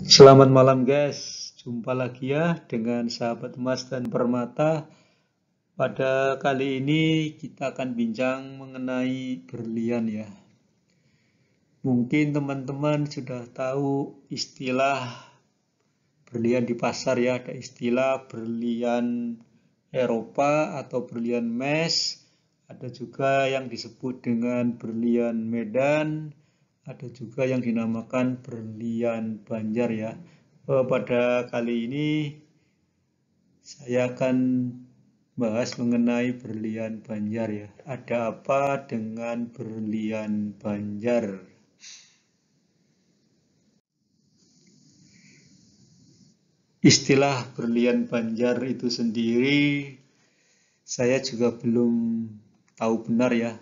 Selamat malam guys, jumpa lagi ya dengan sahabat emas dan permata. Pada kali ini kita akan bincang mengenai berlian ya. Mungkin teman-teman sudah tahu istilah berlian di pasar ya, ada istilah berlian Eropa atau berlian mes, ada juga yang disebut dengan berlian Medan, ada juga yang dinamakan berlian Banjar ya. Pada kali ini saya akan bahas mengenai berlian Banjar ya. Ada apa dengan berlian Banjar? Istilah berlian Banjar itu sendiri saya juga belum tahu benar ya.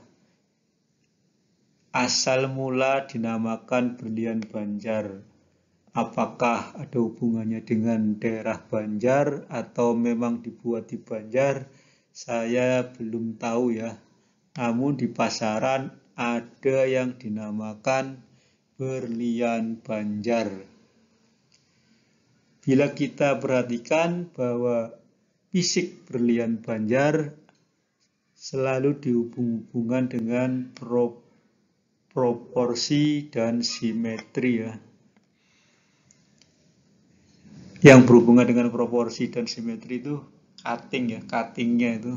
Asal mula dinamakan berlian Banjar. Apakah ada hubungannya dengan daerah Banjar atau memang dibuat di Banjar? Saya belum tahu ya. Namun di pasaran ada yang dinamakan berlian Banjar. Bila kita perhatikan bahwa fisik berlian Banjar selalu dihubung-hubungkan dengan proporsi dan simetri ya. Yang berhubungan dengan proporsi dan simetri itu cutting ya, cuttingnya itu.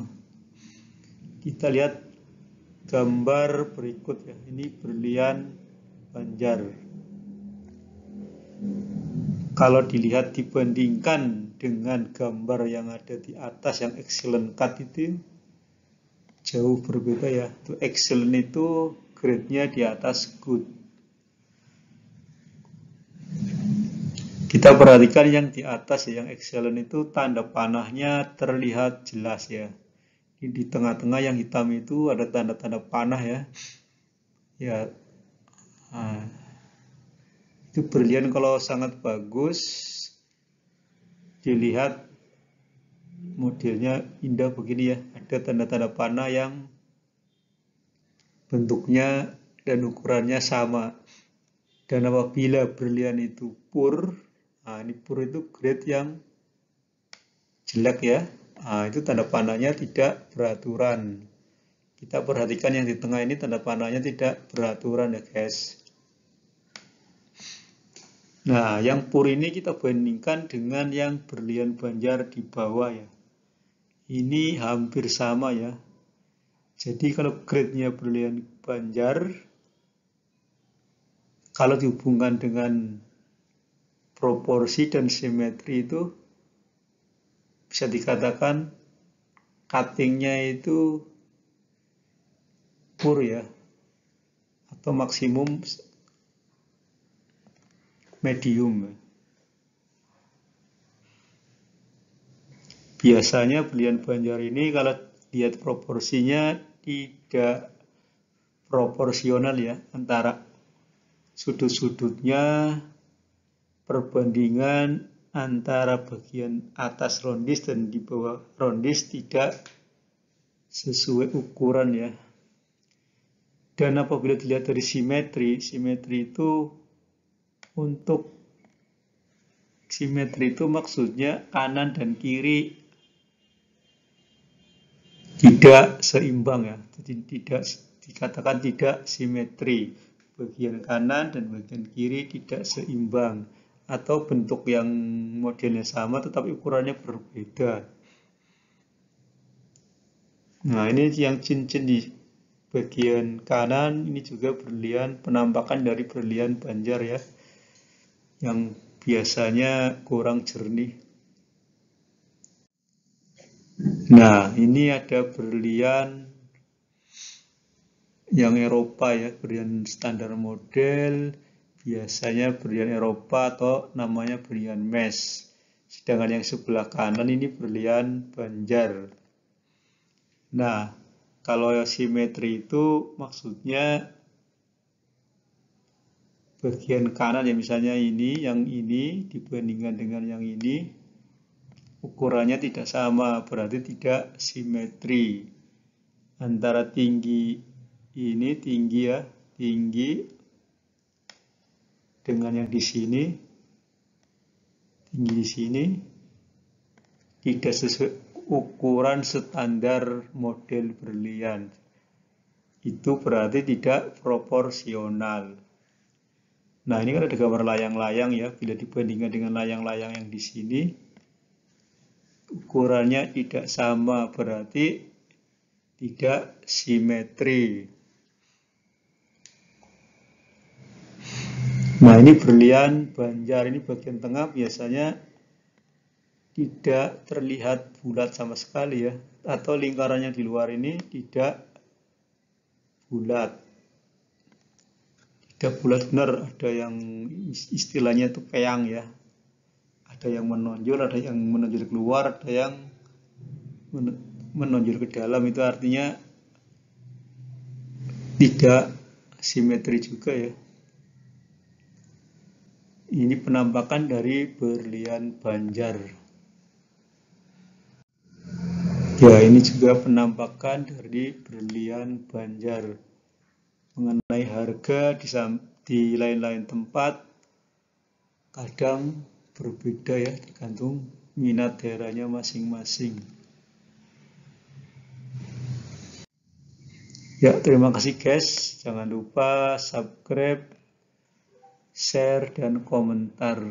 Kita lihat gambar berikut ya, ini berlian Banjar. Kalau dilihat dibandingkan dengan gambar yang ada di atas yang excellent cut itu jauh berbeda ya. Itu excellent itu grade-nya di atas good. Kita perhatikan yang di atas ya, yang excellent itu tanda panahnya terlihat jelas ya. Di tengah-tengah yang hitam itu ada tanda-tanda panah ya. Ya, nah, itu berlian kalau sangat bagus, dilihat modelnya indah begini ya. Ada tanda-tanda panah yang bentuknya dan ukurannya sama. Dan apabila berlian itu pur, nah ini pur itu grade yang jelek ya. Nah, itu tanda panahnya tidak beraturan. Kita perhatikan yang di tengah ini tanda panahnya tidak beraturan ya guys. Nah, yang pur ini kita bandingkan dengan yang berlian Banjar di bawah ya. Ini hampir sama ya. Jadi kalau grade-nya berlian Banjar, kalau dihubungkan dengan proporsi dan simetri itu bisa dikatakan cuttingnya itu pur ya, atau maksimum medium. Biasanya berlian Banjar ini kalau lihat proporsinya tidak proporsional ya, antara sudut-sudutnya, perbandingan antara bagian atas rondis dan di bawah rondis tidak sesuai ukuran ya. Dan apabila dilihat dari simetri, simetri itu maksudnya kanan dan kiri tidak seimbang ya. Jadi tidak dikatakan tidak simetri. Bagian kanan dan bagian kiri tidak seimbang. Atau bentuk yang modelnya sama tetapi ukurannya berbeda. Nah, ini yang cincin di bagian kanan, ini juga berlian, penampakan dari berlian Banjar ya, yang biasanya kurang jernih. Nah, ini ada berlian yang Eropa ya, berlian standar model, biasanya berlian Eropa atau namanya berlian mes. Sedangkan yang sebelah kanan ini berlian Banjar. Nah, kalau simetri itu maksudnya bagian kanan ya, misalnya ini, yang ini dibandingkan dengan yang ini, ukurannya tidak sama, berarti tidak simetri. Antara tinggi ini, tinggi ya, tinggi dengan yang di sini tinggi di sini tidak sesuai ukuran standar model berlian. Itu berarti tidak proporsional. Nah, ini kan ada gambar layang-layang ya. Bila dibandingkan dengan layang-layang yang di sini, ukurannya tidak sama, berarti tidak simetri. Nah, ini berlian Banjar, ini bagian tengah biasanya tidak terlihat bulat sama sekali ya, atau lingkarannya di luar ini tidak bulat. Tidak bulat benar, ada yang istilahnya itu peyang ya. Ada yang menonjol, ada yang menonjol keluar, ada yang menonjol ke dalam, itu artinya tidak simetri juga ya. Ini penampakan dari berlian Banjar. Ya, ini juga penampakan dari berlian Banjar. Mengenai harga di lain-lain tempat kadang berbeda ya, tergantung minat daerahnya masing-masing. Ya, terima kasih guys. Jangan lupa subscribe, share, dan komentar.